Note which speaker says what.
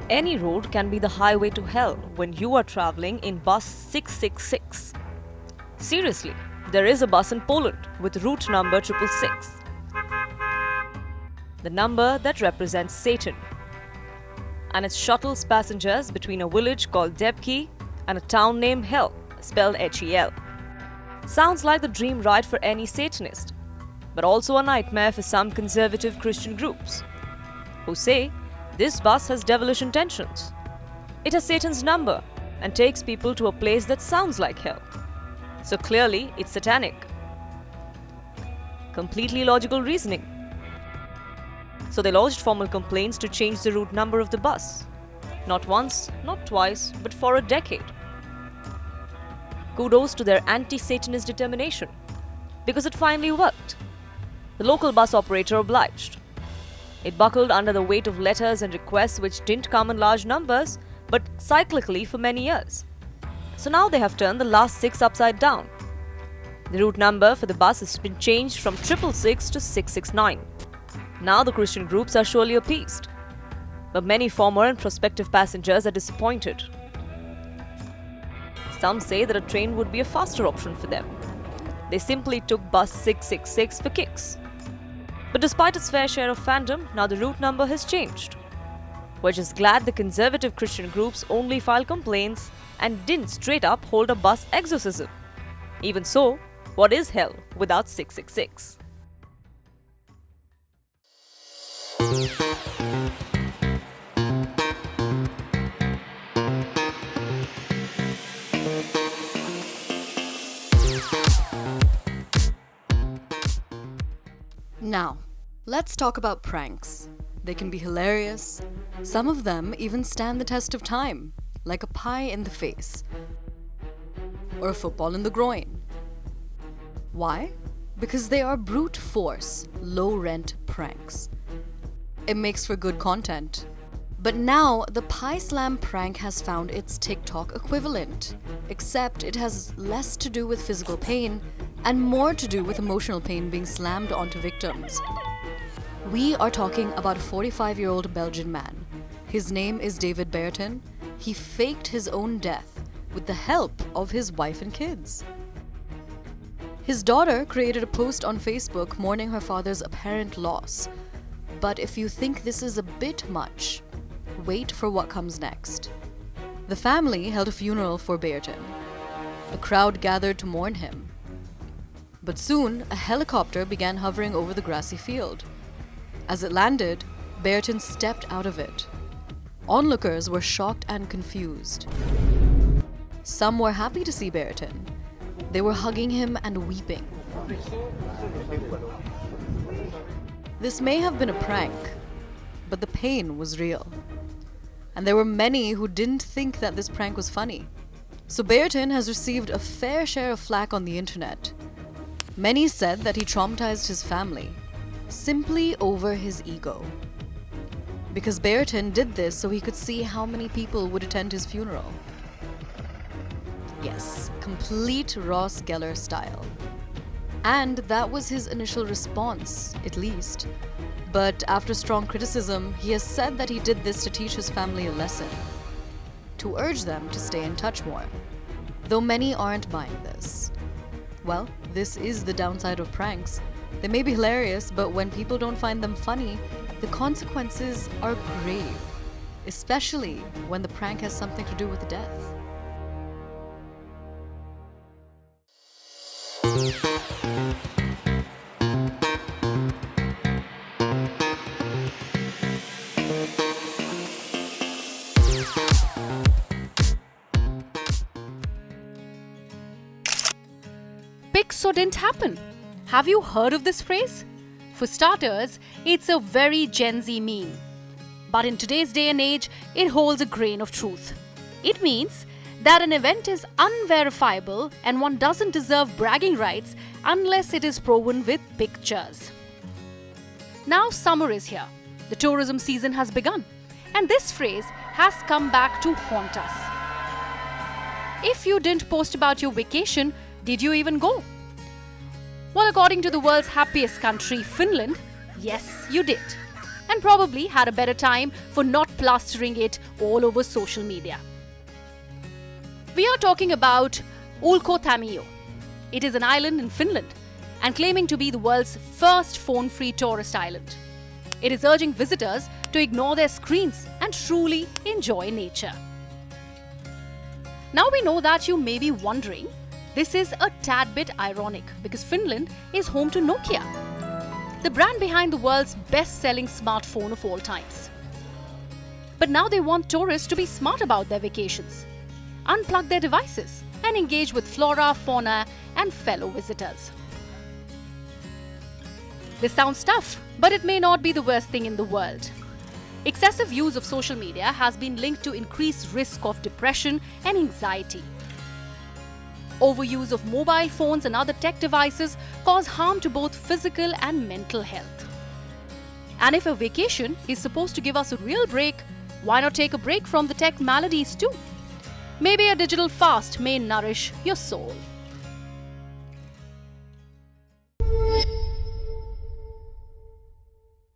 Speaker 1: Any road can be the highway to hell when you are traveling in bus 666. Seriously, there is a bus in Poland with route number 666. The number that represents Satan. And it shuttles passengers between a village called Debki and a town named Hell, spelled Hel. Sounds like the dream ride for any Satanist, but also a nightmare for some conservative Christian groups who say this bus has devilish intentions. It has Satan's number and takes people to a place that sounds like hell. So clearly, it's satanic. Completely logical reasoning. So they lodged formal complaints to change the route number of the bus. Not once, not twice, but for a decade. Kudos to their anti-Satanist determination, because it finally worked. The local bus operator obliged. It buckled under the weight of letters and requests which didn't come in large numbers, but cyclically for many years. So now they have turned the last 6 upside down. The route number for the bus has been changed from 666 to 669. Now the Christian groups are surely appeased. But many former and prospective passengers are disappointed. Some say that a train would be a faster option for them. They simply took bus 666 for kicks. But despite its fair share of fandom, now the route number has changed. We're just glad the conservative Christian groups only filed complaints and didn't straight up hold a bus exorcism. Even so, what is hell without 666?
Speaker 2: Now, let's talk about pranks. They can be hilarious. Some of them even stand the test of time, like a pie in the face or a football in the groin. Why? Because they are brute force, low-rent pranks. It makes for good content. But now, the pie slam prank has found its TikTok equivalent, except it has less to do with physical pain and more to do with emotional pain being slammed onto victims. We are talking about a 45-year-old Belgian man. His name is David Berton. He faked his own death with the help of his wife and kids. His daughter created a post on Facebook mourning her father's apparent loss. But if you think this is a bit much, wait for what comes next. The family held a funeral for Berton. A crowd gathered to mourn him. But soon, a helicopter began hovering over the grassy field. As it landed, Berton stepped out of it. Onlookers were shocked and confused. Some were happy to see Berton. They were hugging him and weeping. This may have been a prank, but the pain was real. And there were many who didn't think that this prank was funny. So Berton has received a fair share of flack on the internet. Many said that he traumatized his family, simply over his ego. Because Berton did this so he could see how many people would attend his funeral. Yes, complete Ross Geller style. And that was his initial response, at least. But after strong criticism, he has said that he did this to teach his family a lesson, to urge them to stay in touch more. Though many aren't buying this. Well, this is the downside of pranks. They may be hilarious, but when people don't find them funny, the consequences are grave, especially when the prank has something to do with death.
Speaker 3: So didn't happen. Have you heard of this phrase? For starters, it's a very Gen Z meme. But in today's day and age, it holds a grain of truth. It means that an event is unverifiable and one doesn't deserve bragging rights unless it is proven with pictures. Now summer is here. The tourism season has begun, and this phrase has come back to haunt us. If you didn't post about your vacation, did you even go? Well, according to the world's happiest country, Finland, yes, you did. And probably had a better time for not plastering it all over social media. We are talking about Ulkotamio. It is an island in Finland and claiming to be the world's first phone-free tourist island. It is urging visitors to ignore their screens and truly enjoy nature. Now we know that you may be wondering, this is a tad bit ironic because Finland is home to Nokia, the brand behind the world's best-selling smartphone of all times. But now they want tourists to be smart about their vacations, unplug their devices, and engage with flora, fauna, and fellow visitors. This sounds tough, but it may not be the worst thing in the world. Excessive use of social media has been linked to increased risk of depression and anxiety. Overuse of mobile phones and other tech devices cause harm to both physical and mental health. And if a vacation is supposed to give us a real break, why not take a break from the tech maladies too? Maybe a digital fast may nourish your soul.